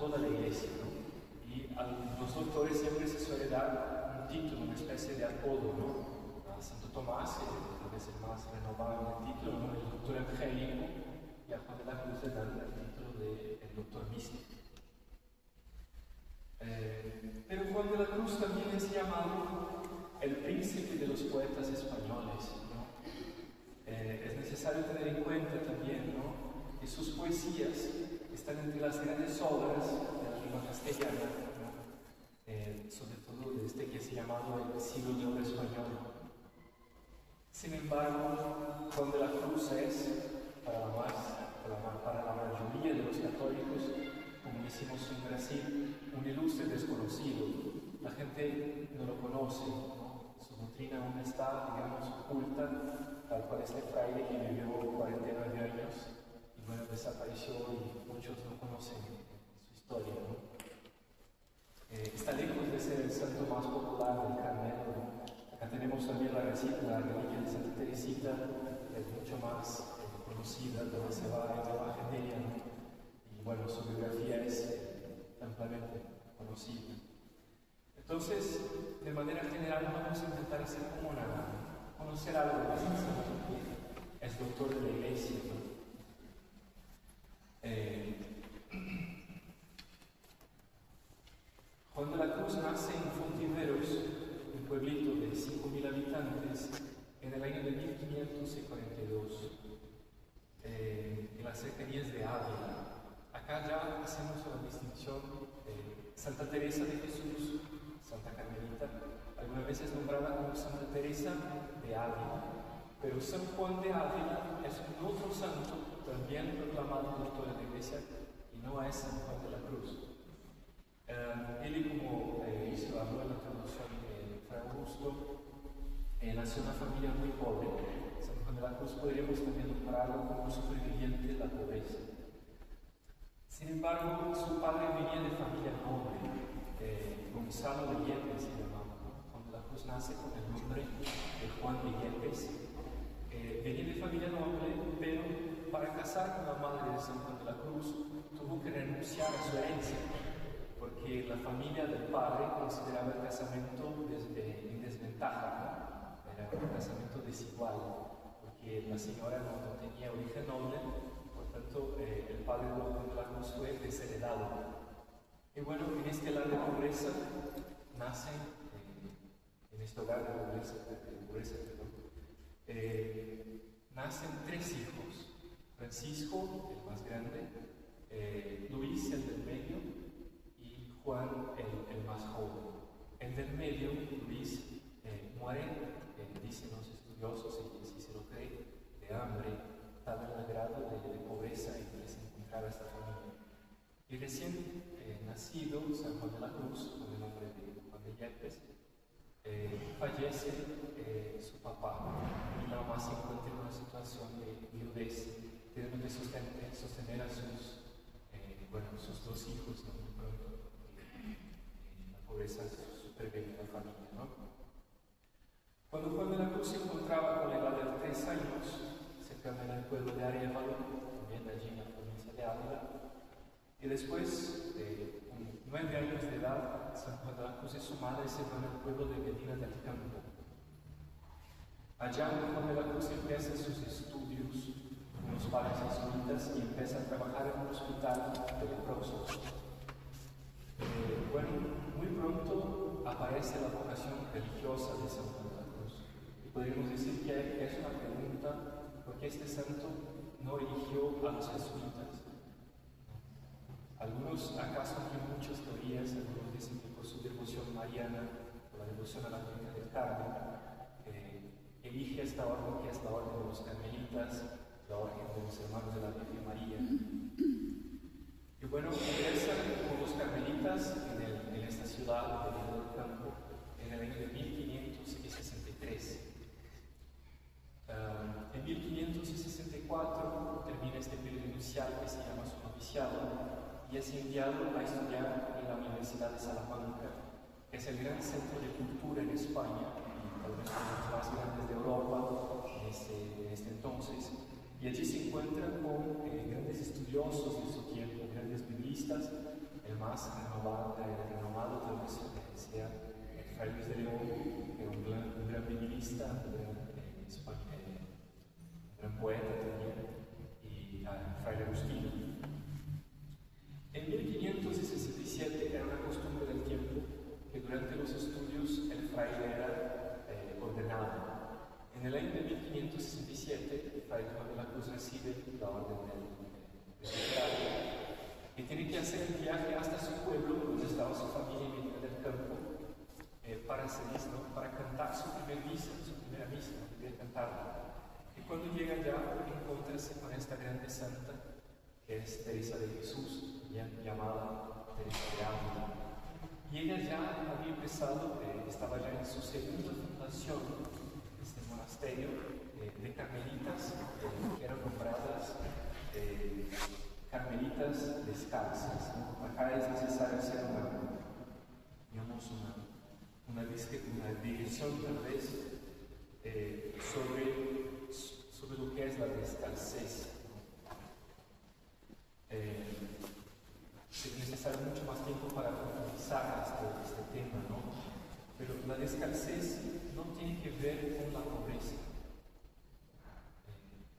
toda la iglesia, ¿no? Y a los doctores siempre se suele dar un título, una especie de apodo, ¿no? A Santo Tomás, tal vez el más renovable título, ¿no? El doctor angélico, y a Juan de la Cruz le dan el título de el doctor místico. Pero Juan de la Cruz también es llamado el príncipe de los poetas españoles, ¿no? Es necesario tener en cuenta también, ¿no?, que sus poesías están entre las grandes obras de la lengua castellana, ¿no? Sobre todo de este que se llamado el siglo de oro español. Sin embargo, Juan de la Cruz es, para la mayoría de los católicos, como decimos en Brasil, un ilustre desconocido. La gente no lo conoce, ¿no? Su doctrina aún está, digamos, oculta, tal cual este fraile que vivió 49 años y bueno, desapareció y muchos no conocen su historia, ¿no? Está lejos de ser el santo más popular del Carmelo, ¿no? Acá tenemos también la reliquia de Santa Teresita, es mucho más conocida, donde se va en la Evangelia, ¿no? Y bueno, su biografía es ampliamente conocida. Entonces, de manera general, vamos a intentar hacer como conocer algo de este santo que es doctor de la iglesia, ¿no? Juan de la Cruz nace en Fontiveros, un pueblito de 5.000 habitantes, en el año de 1542, en las cercanías de Ávila. Acá ya hacemos una distinción de Santa Teresa de Jesús, Santa Carmelita, algunas veces nombrada como Santa Teresa de Ávila, pero San Juan de Ávila es un otro santo, también proclamado doctor de la Iglesia, y no es San Juan de la Cruz. Él, como hizo habló en la traducción de Fray Augusto, nació en una familia muy pobre. San Juan de la Cruz podríamos también nombrarlo como superviviente de la pobreza. Sin embargo, su padre venía de familia noble, Gonzalo de Yepes se llamaba, ¿no? Juan de la Cruz nace con el nombre de Juan de Yepes. Venía de familia noble, pero para casar con la madre de San Juan de la Cruz tuvo que renunciar a su herencia, porque la familia del padre consideraba el casamiento en desventaja, ¿no? Era un casamiento desigual, porque la señora no tenía origen noble, por tanto el padre de Juan de la Cruz fue desheredado. Y bueno, en este hogar de pobreza nacen, en este hogar de pobreza, nacen 3 hijos: Francisco, el más grande, Luis, el del medio, y Juan, el más joven. El del medio, Luis, muere, dicen los estudiosos, y así se lo cree, de hambre, dado el grado de pobreza en que se encontraba esta familia. Y recién nacido, San Juan de la Cruz, con el nombre de Juan de Yepes, fallece su papá, y la mamá se encuentra en una situación de viudez, teniendo que sostener a sus 2 hijos, ¿no? Muy pronto, la pobreza superviene en la familia, ¿no? Cuando Juan de la Cruz se encontraba con la edad de 3 años, cerca del pueblo de Arévalo, también allí en la provincia de Ávila, y después de 9 años de edad, San Juan de la Cruz y su madre se van al pueblo de Medina del Campo. Allá Juan de la Cruz empieza sus estudios con los padres jesuitas y empieza a trabajar en un hospital de leprosos. Muy pronto aparece la vocación religiosa de San Juan de la Cruz. Y podríamos decir que es una pregunta, ¿por qué este santo no eligió a los jesuitas? Algunos acaso tienen muchas teorías, algunos dicen que por su devoción mariana, por la devoción a la Virgen del Carmen, elige esta orden, que es la orden de los carmelitas, la orden de los hermanos de la Virgen María. Y bueno, ingresan como los carmelitas en esta ciudad de Medina del Campo en el año de 1563. En 1564 termina este periodo inicial que se llama su noviciado, y es enviado a estudiar en la Universidad de Salamanca, que es el gran centro de cultura en España, y tal vez uno de los más grandes de Europa en este entonces. Y allí se encuentra con grandes estudiosos de su tiempo, grandes biblistas, el más renomado tal vez sea Fray Luis de León, que era un gran biblista, un gran poeta también, y Fray Agustino. En 1567 era una costumbre del tiempo que durante los estudios el fraile era ordenado. En el año de 1567, el Fray Tomás de la Cruz recibe la orden de fraile y tiene que hacer el viaje hasta su pueblo, donde estaba su familia en medio del campo, para cantar su primera misa, no quería cantarla. Y cuando llega allá, encontrarse con esta grande santa, que es Teresa de Jesús, llamada Teresa de Ávila. Y ella ya había empezado, estaba ya en su segunda fundación, este monasterio de carmelitas, que eran nombradas carmelitas descalzas, ¿no? Acá es necesario hacer una dirección tal vez sobre lo que es la descalcez. Es necesario mucho más tiempo para profundizar este tema, ¿no? Pero la descalcez no tiene que ver con la pobreza.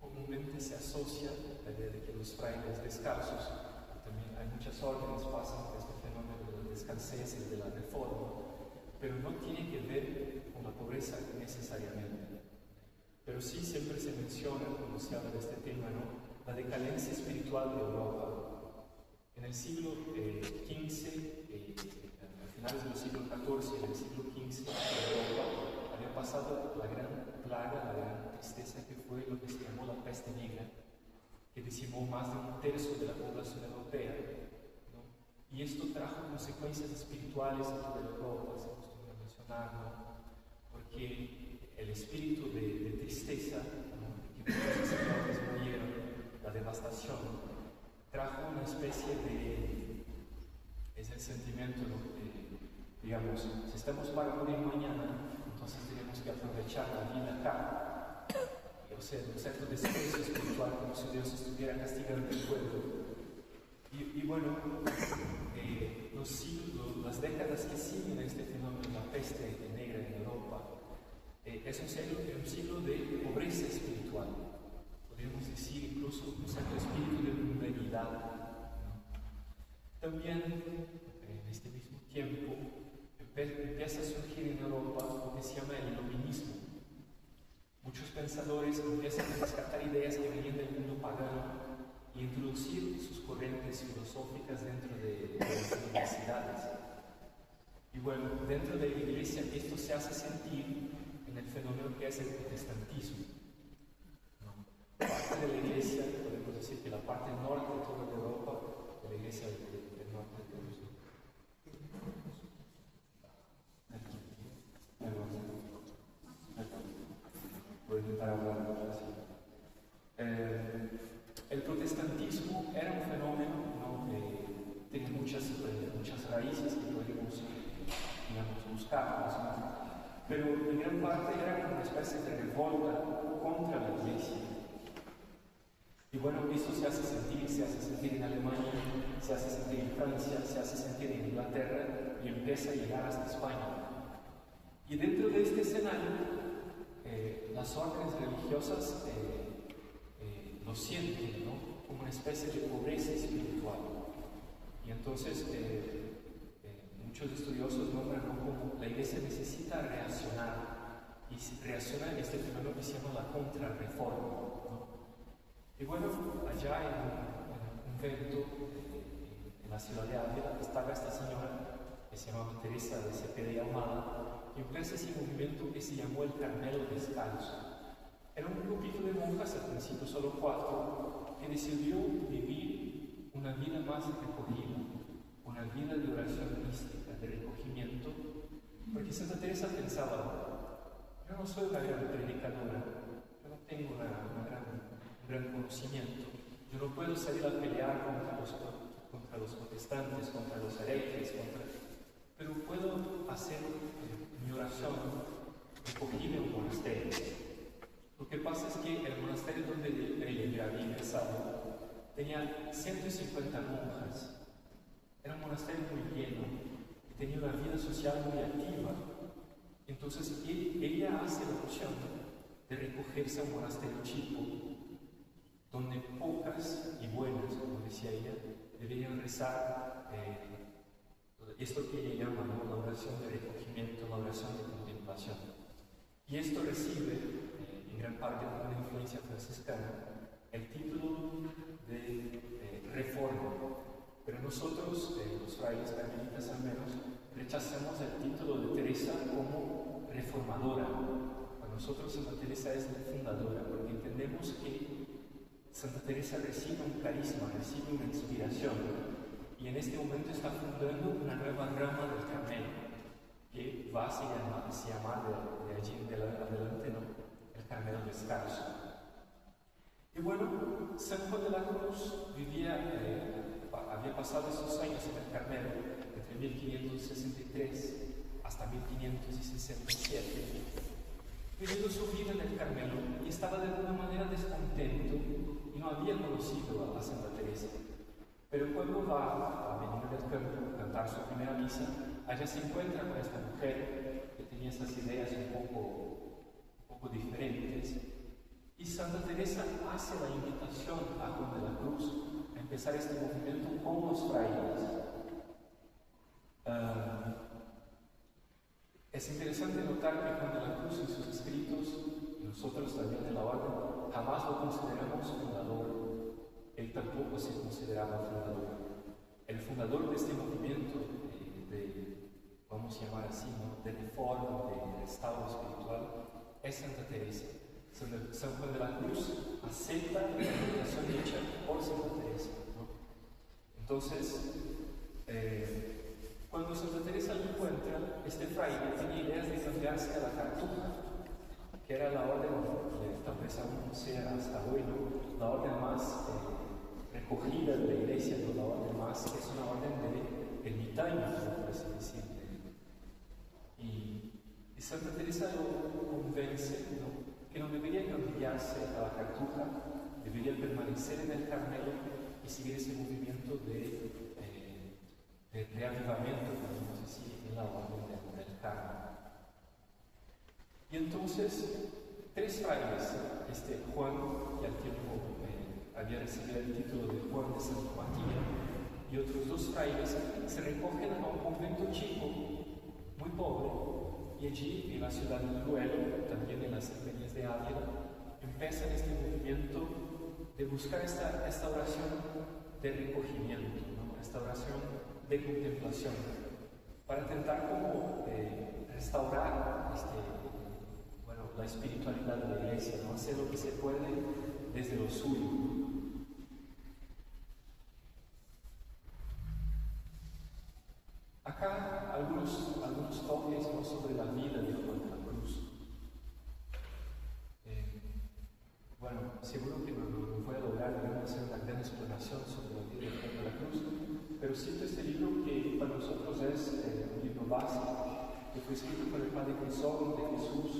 Comúnmente se asocia la idea de que los frailes descalzos, también hay muchas órdenes, pasan por este fenómeno de la descalcez y de la reforma, pero no tiene que ver con la pobreza necesariamente. Pero sí siempre se menciona, cuando se habla de este tema, ¿no?, la decadencia espiritual de Europa. En el siglo XV, a finales del siglo XIV y en el siglo XV, en Europa había pasado la gran plaga, la gran tristeza que fue lo que se llamó la peste negra, que decimó más de un tercio de la población europea, ¿no? Y esto trajo consecuencias espirituales en toda Europa, se acostumbra a mencionar, ¿no? Porque el espíritu de tristeza, ¿no?, que muchos señores murieron, la devastación, trajo una especie de, es el sentimiento, ¿no?, digamos, si estamos para morir mañana, entonces tenemos que aprovechar la vida acá. O sea, un cierto desprecio espiritual, como si Dios estuviera castigando el pueblo. Y bueno, las décadas que siguen este fenómeno de la peste negra en Europa, es un siglo de pobreza espiritual. Podríamos decir incluso un cierto espíritu de vulnerabilidad, ¿no? También, en este mismo tiempo, empieza a surgir en Europa lo que se llama el iluminismo. Muchos pensadores empiezan a rescatar ideas que venían del mundo pagano y introducir sus corrientes filosóficas dentro de las universidades. Y bueno, dentro de la Iglesia esto se hace sentir en el fenómeno que es el protestantismo. Parte de la Iglesia, podemos decir que la parte norte de toda Europa, de la Iglesia del norte de Rusia. Voy a intentar hablar así. El protestantismo era un fenómeno, ¿no?, que tiene muchas raíces que podemos, digamos, buscar, ¿no?, pero en gran parte era como una especie de revolta contra la Iglesia. Y bueno, esto se hace sentir en Alemania, se hace sentir en Francia, se hace sentir en Inglaterra y empieza a llegar hasta España. Y dentro de este escenario, las órdenes religiosas lo sienten, ¿no?, como una especie de pobreza espiritual. Y entonces muchos estudiosos nombran como la Iglesia necesita reaccionar, y reacciona en este fenómeno que se llama la contrarreforma, ¿no? Y bueno, allá en un convento en la ciudad de Ávila estaba esta señora que se llamaba Teresa de Cepeda y Ahumada, y empieza ese movimiento que se llamó el Carmelo Descalzo. Era un grupito de monjas, al principio solo 4, que decidió vivir una vida más recogida, una vida de oración mística, de recogimiento, porque Santa Teresa pensaba: yo no soy una gran predicadora, yo no tengo un gran conocimiento, yo no puedo salir a pelear contra los protestantes, contra los herejes, pero puedo hacer mi oración recogida en un monasterio. Lo que pasa es que el monasterio donde ella había ingresado tenía 150 monjas. Era un monasterio muy lleno, que tenía una vida social muy activa. Entonces ella hace la opción de recogerse a un monasterio chico, donde pocas y buenas, como decía ella, deberían rezar esto que ella llama, ¿no?, la oración de recogimiento, la oración de contemplación. Y esto recibe, en gran parte por una influencia franciscana, el título de reforma. Pero nosotros, los frailes carmelitas al menos, rechazamos el título de Teresa como reformadora. Para nosotros Santa Teresa es la fundadora, porque entendemos que Santa Teresa recibe un carisma, recibe una inspiración, y en este momento está fundando una nueva rama del Carmelo, que va a se llamar de allí en adelante, ¿no?, el Carmelo Descalzo. Y bueno, San Juan de la Cruz había pasado esos años en el Carmelo, entre 1563 hasta 1567, viviendo su vida en el Carmelo, y estaba de alguna manera descontento y no había conocido a Santa Teresa. Pero cuando va a venir del campo a cantar su primera misa, allá se encuentra con esta mujer que tenía estas ideas un poco diferentes, y Santa Teresa hace la invitación a Juan de la Cruz a empezar este movimiento con los frailes. Es interesante notar que Juan de la Cruz en sus escritos, y nosotros también en la orden, jamás lo consideramos fundador. Él tampoco se consideraba fundador. El fundador de este movimiento vamos a llamar así, ¿no?, de reforma, de restauro espiritual, es Santa Teresa. San Juan de la Cruz acepta la invitación hecha por Santa Teresa, ¿no? Entonces, cuando Santa Teresa lo encuentra, este fraile tenía ideas de cambiarse a la Cartuja, que era la orden, tal vez aún sea hasta hoy, ¿no?, la orden más recogida de la Iglesia, ¿no?, la orden más, que es una orden de ermitaños, por así decirlo. Y Santa Teresa lo convence, ¿no?, que no debería cambiarse a la Cartuja, debería permanecer en el Carmelo y seguir ese movimiento de reavivamiento, podemos decir, en la orden del Carmelo. Y entonces, tres frailes, Juan, que al tiempo había recibido el título de Juan de Santa María, y otros dos frailes, se recogen a un convento chico, muy pobre, y allí, en la ciudad de Duelo, también en las cercanías de Ávila, empiezan este movimiento de buscar esta oración de recogimiento, ¿no?, esta oración de contemplación, para intentar como restaurar la espiritualidad de la Iglesia, ¿no?, hacer lo que se puede desde lo suyo. Acá algunos toques, ¿no?, sobre la vida de Juan de la Cruz. Seguro que no voy a lograr, digamos, hacer una gran explanación sobre la vida de Juan de la Cruz, pero cito este libro que para nosotros es un libro básico, que fue escrito por el Padre Crisóstomo de Jesús,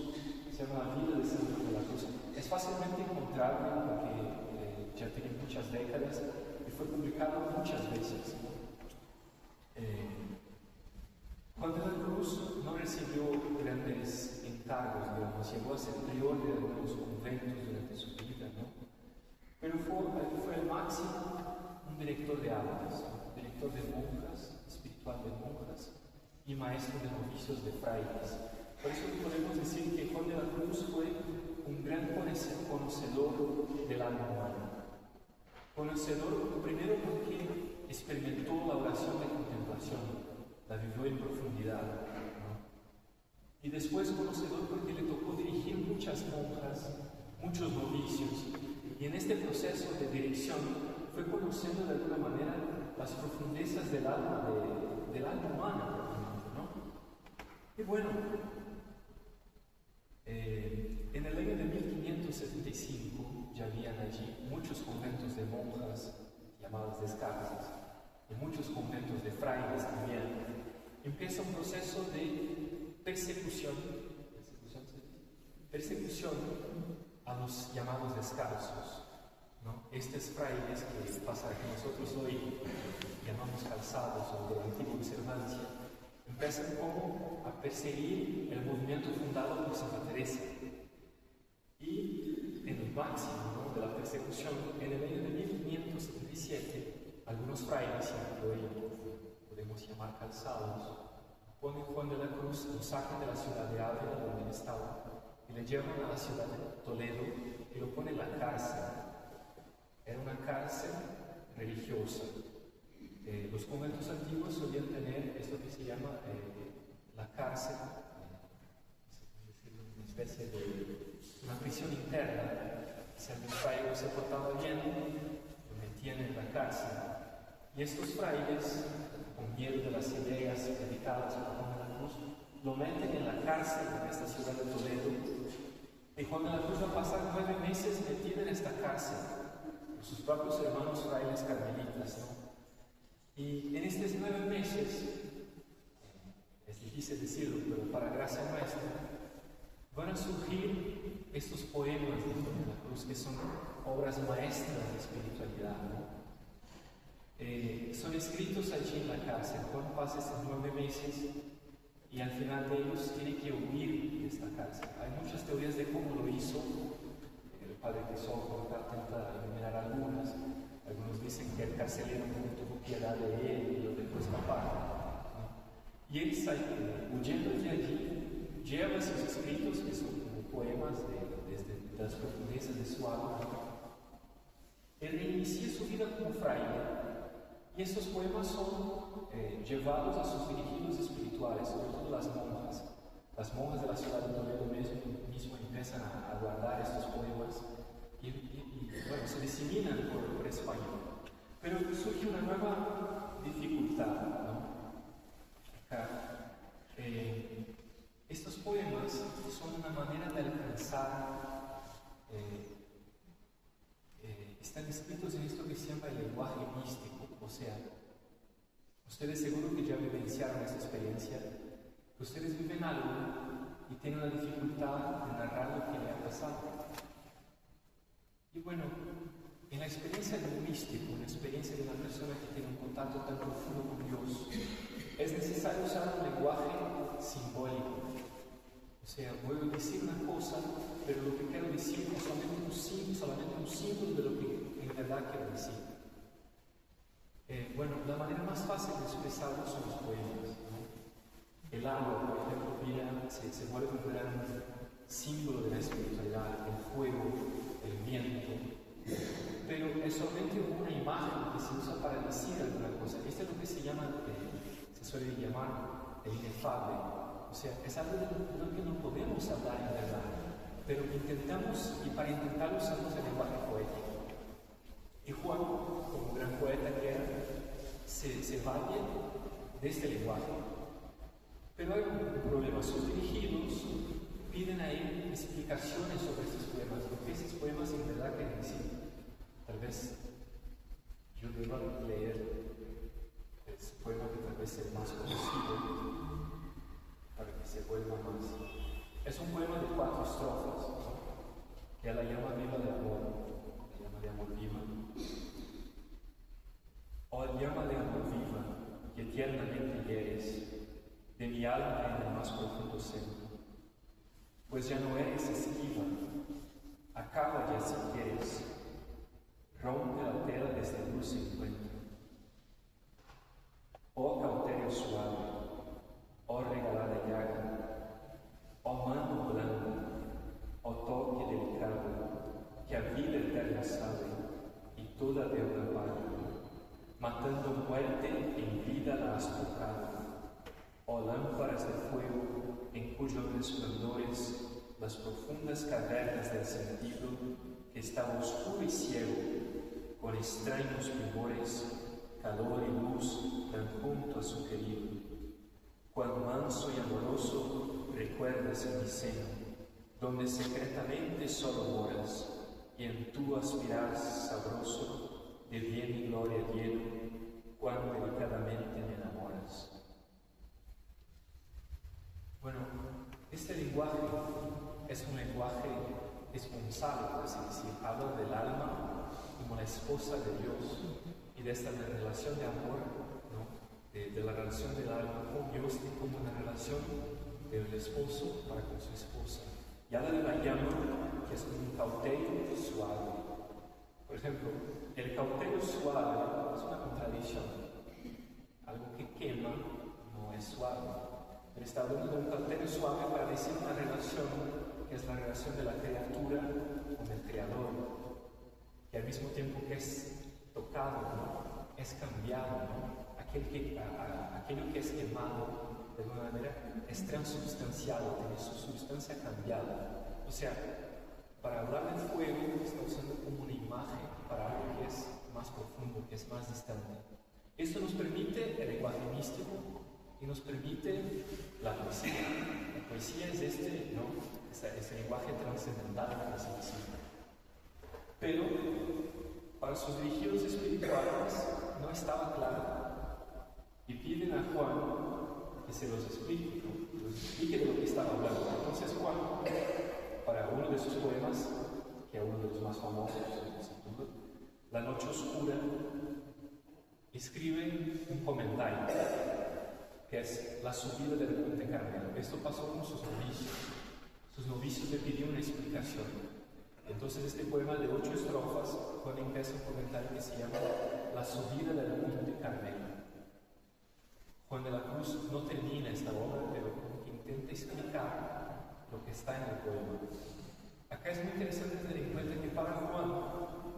se llama La vida de San Juan de la Cruz. Es fácilmente encontrable porque ya tiene muchas décadas y fue publicado muchas veces. Juan de la Cruz no recibió grandes encargos, digamos, llegó a ser prior de algunos conventos durante su vida, ¿no? Pero fue al máximo un director de aulas, director de monjas, espiritual de monjas y maestro de novicios de frailes. Por eso podemos decir que Juan de la Cruz fue un gran conocedor del alma humana. Conocedor primero porque experimentó la oración de contemplación, la vivió en profundidad, ¿no? Y después conocedor porque le tocó dirigir muchas monjas, muchos novicios, y en este proceso de dirección fue conociendo de alguna manera las profundezas del alma humana, ¿no? Y bueno, en el año de 1575 ya habían allí muchos conventos de monjas llamadas descalzas y muchos conventos de frailes también. Empieza un proceso de persecución a los llamados descalzos, ¿no? estos frailes que pasa que nosotros hoy llamamos calzados o de la antigua observancia, empiezan como a perseguir el movimiento fundado por Santa Teresa. Y en el máximo, ¿no?, de la persecución, en el año de 1577, algunos frailes, que hoy podemos llamar calzados, ponen Juan de la Cruz, lo sacan de la ciudad de Ávila, donde él estaba, y le llevan a la ciudad de Toledo y lo ponen en la cárcel. Era una cárcel religiosa. Los conventos antiguos solían tener esto que se llama la cárcel, una especie de una prisión interna. Si algún fraile se portaba bien, lo metían en la cárcel. Y estos frailes, con miedo de las ideas predicadas por Juan de la Cruz, lo meten en la cárcel en esta ciudad de Toledo. Y Juan de la Cruz va a pasar 9 meses metido en esta cárcel por sus propios hermanos frailes carmelitas, ¿no? Y en estos 9 meses, es difícil decirlo, pero para gracia nuestra, van a surgir estos poemas de Juan de la Cruz, que son obras maestras de espiritualidad, ¿no? Son escritos allí en la cárcel. Juan pasa estos 9 meses y al final de ellos tiene que huir de esta cárcel. Hay muchas teorías de cómo lo hizo. El padre Crisóstomo intenta enumerar algunas. Algunos dicen que el carcelero no tuvo piedad de él y lo dejó escapar, ¿no? Y él sale huyendo de allí, lleva sus escritos, que son como poemas desde las profundezas de su alma. Él reinicia su vida como fraile. Y estos poemas son llevados a sus dirigidos espirituales, sobre todo las monjas. Las monjas de la ciudad de Toledo mismo empiezan a guardar estos poemas y bueno, se diseminan por España. Pero surge una nueva dificultad, ¿no? Acá, estos poemas son una manera de alcanzar, están escritos en esto que se llama el lenguaje místico. O sea, ustedes seguro que ya vivenciaron esta experiencia, que ustedes viven algo y tienen la dificultad de narrar lo que le ha pasado. Y bueno, en la experiencia de un místico, en la experiencia de una persona que tiene un contacto tan profundo con Dios, es necesario usar un lenguaje simbólico. O sea, voy a decir una cosa, pero lo que quiero decir es solamente un símbolo de lo que en verdad quiero decir. Bueno, la manera más fácil de expresarlo son los poemas, ¿no? El agua, por ejemplo, se vuelve un gran símbolo de la espiritualidad, el fuego, el viento. Pero es solamente una imagen que se usa para decir alguna cosa. Esto es lo que se suele llamar el inefable. O sea, es algo de lo que no podemos hablar en verdad, pero intentamos, y para intentarlo usamos el lenguaje poético. Y Juan, como gran poeta que era, se vale de este lenguaje. Pero hay un problema. Sus dirigidos piden a él explicaciones sobre estos poemas, lo que esos poemas en verdad quieren decir. Tal vez yo deba leer ese poema que tal vez es el más conocido, para que se vuelva más. Es un poema de 4 estrofas, ¿no?, que la llama viva de amor, la llama de amor viva. Oh llama de amor viva, que tiernamente hieres de mi alma en el más profundo centro, pues ya no eres esquiva, acaba ya si quieres, rompe la tela de este dulce encuentro. Oh cauterio suave, oh regalada llaga, oh mano blanda, oh toque delicado, que a vida eterna sabe y toda deuda paga. Matando muerte, en vida la has tocado. Oh lámparas de fuego, en cuyos resplandores las profundas cavernas del sentido, que estaba oscuro y ciego, con extraños primores, calor y luz dan junto a su querido. Cuán manso y amoroso recuerdas en mi seno, donde secretamente solo moras, y en tu aspirar sabroso, de bien y gloria lleno, cuán delicadamente me enamoras. Bueno, este lenguaje es un lenguaje esponsal, por así decir, habla del alma como la esposa de Dios y de esta relación de amor, ¿no? de la relación del alma con Dios y como una relación del esposo para con su esposa. Y habla de la llama, que es un cautelio suave. Por ejemplo, el cautelio suave es una contradicción. Algo que quema no es suave. Pero está hablando de un cautelio suave para decir una relación que es la relación de la criatura con el Creador, que al mismo tiempo que es tocado, ¿no? Es cambiado, ¿no? Aquello que es quemado, de alguna manera, es transubstanciado, tiene su sustancia cambiada. O sea, para hablar del fuego, está usando como una imagen para algo que es más profundo, que es más distante. Esto nos permite el lenguaje místico y nos permite la poesía. La poesía es ese lenguaje trascendental, por así decirlo. Pero para sus dirigidos espirituales no estaba claro. Y piden a Juan que se los explique, ¿no? Que los explique de lo que estaba hablando. Entonces Juan, para uno de sus poemas, que es uno de los más famosos, sin duda, La Noche Oscura, escribe un comentario, que es la subida del Monte Carmelo. Esto pasó con sus novicios. Sus novicios le pidieron una explicación. Entonces este poema de 8 estrofas, Juan empieza un comentario que se llama La subida del Monte Carmelo. Juan de la Cruz no termina esta obra, pero como que intenta explicar lo que está en el poema. Acá es muy interesante tener en cuenta que para Juan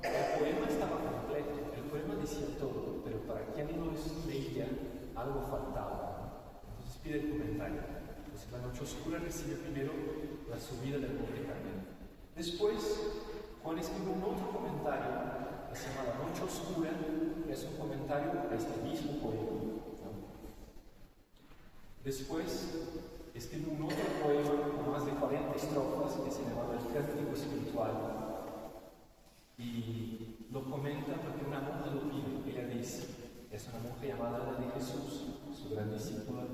el poema estaba completo, el poema decía todo, pero para quien no lo leía, algo faltaba. Entonces pide el comentario. Entonces La Noche Oscura recibe primero la subida del Monte Carmelo. Después, Juan escribe un otro comentario que se llama La Noche Oscura, que es un comentario a este mismo poema. Después escribe un otro poema con más de 40 estrofas que se llama El Cántico Espiritual. Y lo comenta porque una monja lo pide. Ella dice, es una monja llamada Ana de Jesús, su gran discípula.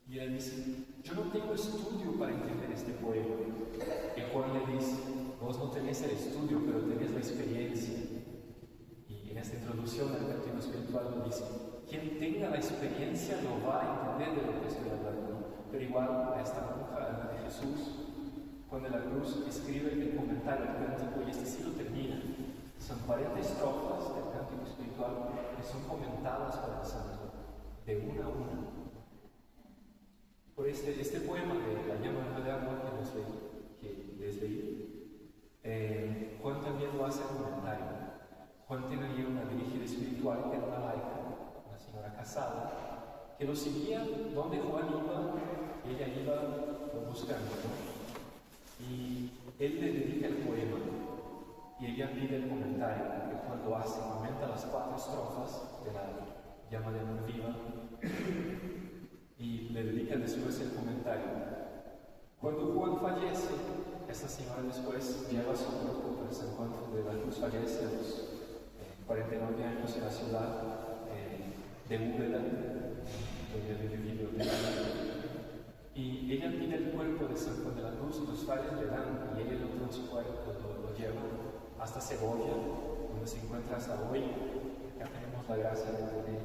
Y ella dice, yo no tengo estudio para entender este poema. Y Juan le dice, vos no tenés el estudio, pero tenés la experiencia. Y en esta introducción al Cántico Espiritual lo dice, quien tenga la experiencia no va a entender de lo que estoy hablando. Pero igual a esta monja, Ana de Jesús, Juan de la Cruz escribe el comentario del cántico y este sí lo termina. Son 40 estrofas del Cántico Espiritual que son comentadas por el santo, de una a una. Por este poema de La llama de agua que les leí, Juan también lo hace en comentario. Juan tenía una dirigida espiritual que era una laica, una señora casada, que lo seguía donde Juan iba, y ella iba buscando, ¿no? Y él le dedica el poema, y ella pide el comentario, que Juan lo hace, comenta las 4 estrofas de la llama de amor viva, y le dedica después el comentario. Cuando Juan fallece, esta señora después lleva su cuerpo por San Juan de la Cruz, fallece a los 49 años en la ciudad de Úbeda, donde había vivido. Y ella pide el cuerpo de San Juan de la Cruz y los frailes le dan, y ella lo lleva hasta Segovia, donde se encuentra hasta hoy. Acá tenemos la gracia de tener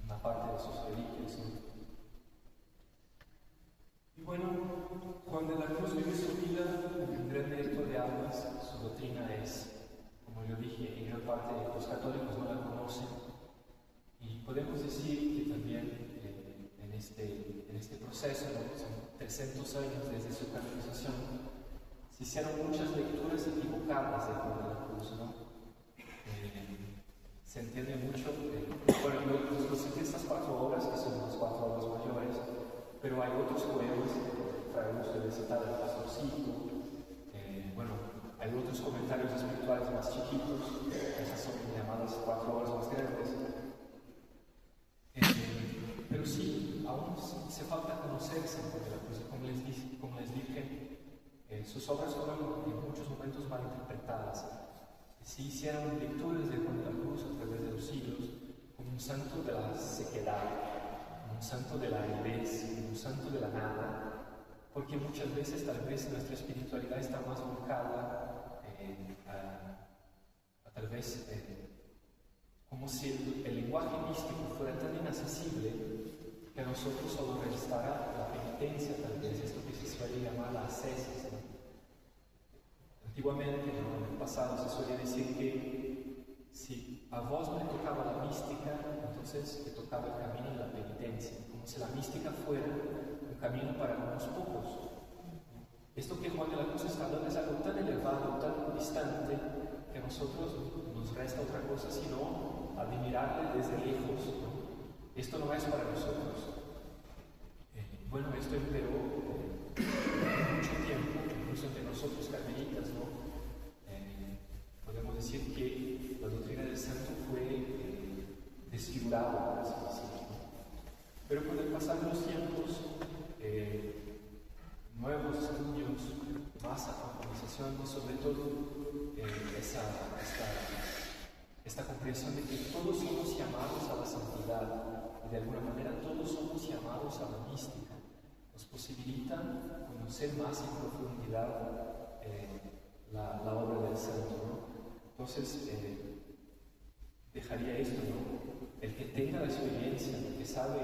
una parte de sus reliquias, ¿no? Y bueno, Juan de la Cruz vive su vida en un gran director de almas. Su doctrina es, como yo dije, en gran parte los católicos no la conocen. Y podemos decir que también en este proceso, ¿no? Son 300 años desde su canonización, se hicieron muchas lecturas equivocadas de Juan de la Cruz, ¿no? Se entiende mucho, bueno, los cité estas 4 obras, que son las 4 obras mayores, pero hay otros poemas, fragmentos de recitar del pastorcito, bueno, hay otros comentarios espirituales más chiquitos, esas son llamadas 4 obras más grandes. Pero sí, aún hace falta conocer San Juan de la Cruz, como les dije, sus obras fueron en muchos momentos mal interpretadas. Se hicieron lecturas de Juan de la Cruz a través de los siglos como un santo de la sequedad, un santo de la aridez, un santo de la nada, porque muchas veces tal vez nuestra espiritualidad está más volcada tal vez como si el lenguaje místico fuera tan inaccesible que a nosotros solo restara la penitencia, tal vez esto que se suele llamar la ascesis, ¿no? Antiguamente, ¿no? En el pasado se suele decir que si a vos no te tocaba la mística, entonces te tocaba el camino de la penitencia, como si la mística fuera un camino para unos pocos. Esto que Juan de la Cruz está hablando es algo tan elevado, tan distante, que a nosotros nos resta otra cosa sino admirarle desde lejos, ¿no? Esto no es para nosotros. Bueno, esto empeoró mucho tiempo, incluso entre nosotros carmelitas, ¿no? Podemos decir que la doctrina del santo fue desfigurada, por así decirlo, ¿no? Pero con el pasar de los tiempos, nuevos estudios, más actualización y sobre todo esta comprensión de que todos somos llamados a la santidad y de alguna manera todos somos llamados a la mística, nos posibilita conocer más en profundidad la obra del santo, ¿no? Entonces, dejaría esto, ¿no? El que tenga la experiencia, el que sabe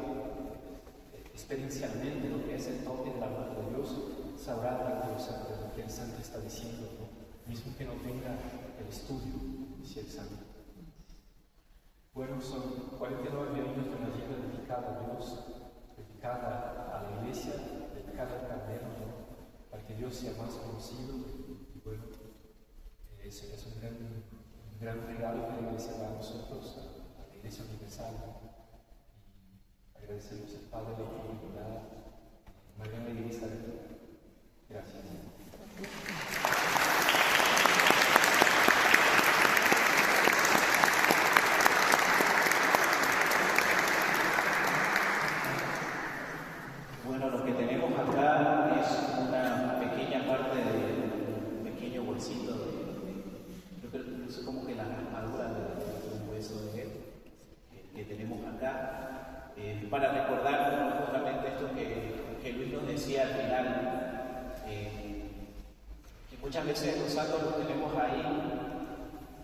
experiencialmente lo que es el toque del amor de Dios, sabrá la cosa de lo que el santo está diciendo, ¿no? Mismo que no tenga el estudio, dice el santo. Bueno, son 49 años de una vida dedicada a Dios, dedicada a la iglesia, dedicada al Carmelo, ¿no? Para que Dios sea más conocido. Y bueno, es un gran regalo que la iglesia da a nosotros, a la iglesia universal, ¿no? Y agradecemos al Padre la oportunidad, una gran alegría estar aquí. Gracias. Bueno, lo que tenemos acá es una pequeña parte de un pequeño bolsito yo creo que incluso como que la armadura de un hueso de él que tenemos acá para recordar justamente esto que Luis nos decía al final, que muchas veces los santos los tenemos ahí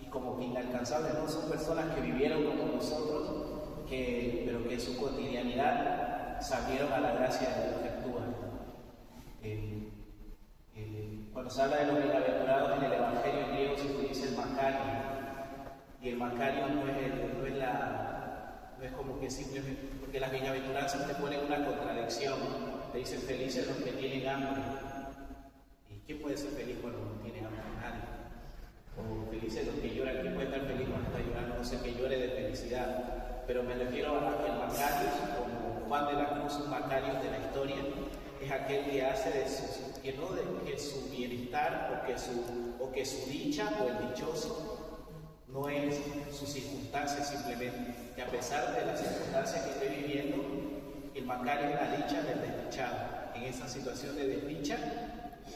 y como que inalcanzables, no son personas que vivieron como nosotros, pero que en su cotidianidad salieron a la gracia de Dios que actúa. Cuando se habla de los bienaventurados en el Evangelio griego se utiliza el Macario, y el Macario no es como que simplemente, porque las bienaventuranzas te ponen una contradicción, te dicen felices los que tienen hambre. ¿Y quién puede ser feliz cuando no tiene hambre? Nadie. O felices los que lloran, ¿quién puede estar feliz cuando está llorando? No sé, que llore de felicidad. Pero me refiero a que el Macario, como Juan de la Cruz, un Macario de la historia, es aquel que hace que su bienestar o que su dicha o el dichoso no es sus circunstancias simplemente, que a pesar de las circunstancias que esté viviendo, el Macario es la dicha del desdichado. En esa situación de desdicha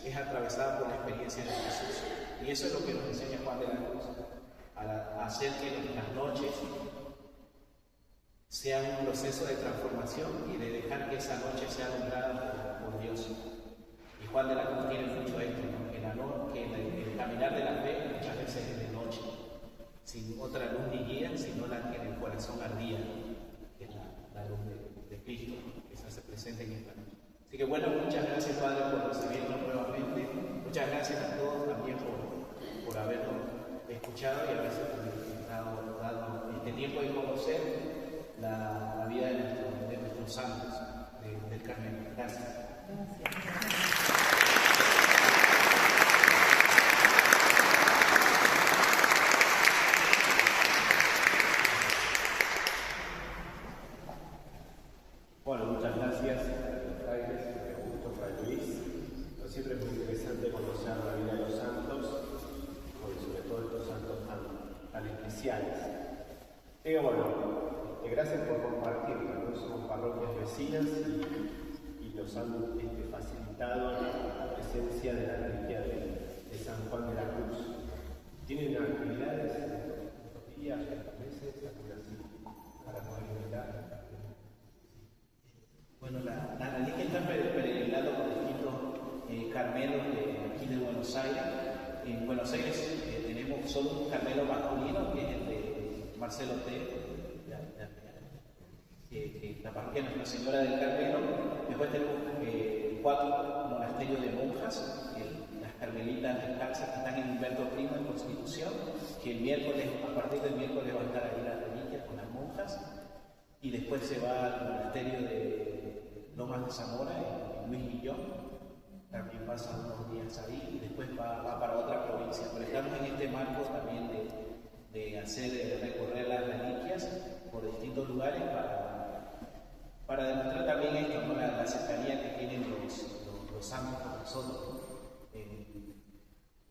es atravesada por la experiencia de Jesús. Y eso es lo que nos enseña Juan de la Cruz, a hacer que las noches sea un proceso de transformación y de dejar que esa noche sea alumbrada por Dios. Y Juan de la Cruz tiene mucho esto, ¿no? Que el caminar de la fe muchas veces es de noche, sin otra luz ni guía, sino la que en el corazón ardía, que es la luz de Cristo, que se hace presente en esta noche. Así que bueno, muchas gracias, Padre, por recibirnos nuevamente. Muchas gracias a todos también por habernos escuchado y haberse dado este tiempo de conocer la vida de nuestros santos del Carmelo. Gracias. Bueno, muchas gracias a los frailes, Augusto, Fray Luis. Pero siempre es muy interesante conocer la vida de los santos, sobre todo estos santos tan especiales. Así que bueno, gracias por compartirlo, ¿no? Somos parroquias vecinas y nos han facilitado la presencia de la reliquia de San Juan de la Cruz. ¿Tienen actividades estos días, estos meses, para poder invitar? Bueno, la reliquia está peregrinando por distintos Carmelos de aquí de Buenos Aires. En Buenos Aires tenemos solo un Carmelo masculino, que es el de Marcelo T., que la parroquia Nuestra Señora del Carmelo. Después tenemos 4 monasterios de monjas, las carmelitas descalzas, que están en Humberto Primo en Constitución, que el miércoles, a partir del miércoles va a estar ahí las reliquias con las monjas, y después se va al monasterio de Lomas de Zamora, en Luis Guillón, también pasa unos días ahí, y después va para otra provincia. Pero estamos en este marco también de hacer recorrer las reliquias por distintos lugares para demostrar también esto, ¿no? La cercanía que tienen los santos con nosotros.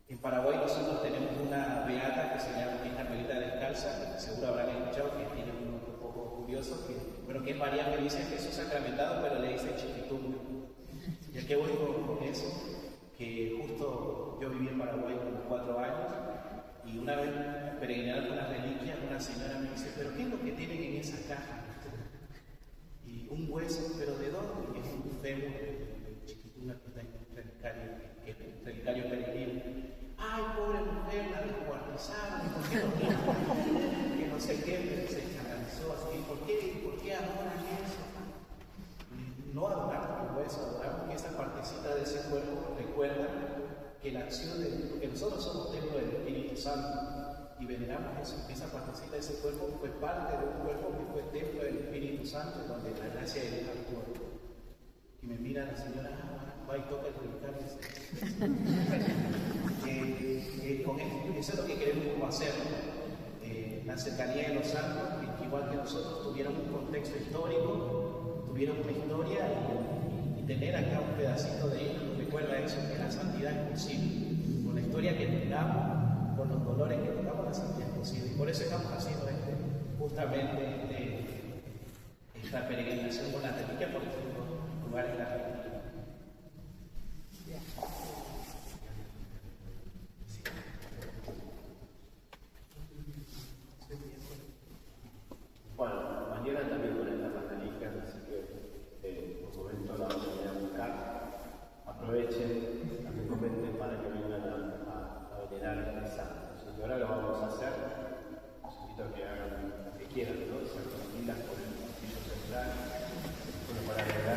En Paraguay nosotros tenemos una beata que se llama Carmelita Descalza, que seguro habrán escuchado, que tiene un nombre un poco curioso, que es María Felicia Jesús Sacramentado, pero le dice Chiquitumba. ¿Y a qué voy con eso? Que justo yo viví en Paraguay por 4 años, y una vez peregrinando con las reliquias, una señora me dice, ¿pero qué es lo que tienen en esa caja? Y un hueso, ¿pero de dónde? Y es un fémur de Chiquitumba, que está en un relicario, que es un relicario peregrino. Ay, pobre mujer, la descuartizaron, ¿por qué no quieren? Que no sé qué, se escandalizó así, ¿por qué adoran eso? No adoramos el hueso, adoramos que esa partecita de ese cuerpo recuerda que la acción porque nosotros somos templo del Espíritu Santo, y veneramos eso, que esa partecita de ese cuerpo fue parte de un cuerpo que fue templo del Espíritu Santo, donde la gracia de Dios actuó. Y me mira la señora, va y toca el relicario. Con eso es lo que queremos hacer, ¿no? La cercanía de los santos, que igual que nosotros tuvieron un contexto histórico, tuvieron una historia, y tener acá un pedacito de ellos nos recuerda eso, que la santidad es posible. Con la historia que tengamos, con los dolores que tengamos, la santidad es posible. Y por eso estamos haciendo justamente esta peregrinación con la reliquia por distintos lugares de la reliquia. Bueno, mañana también van a estar las reliquias, así que por momento la van a buscar. Aprovechen, también comenten para que vengan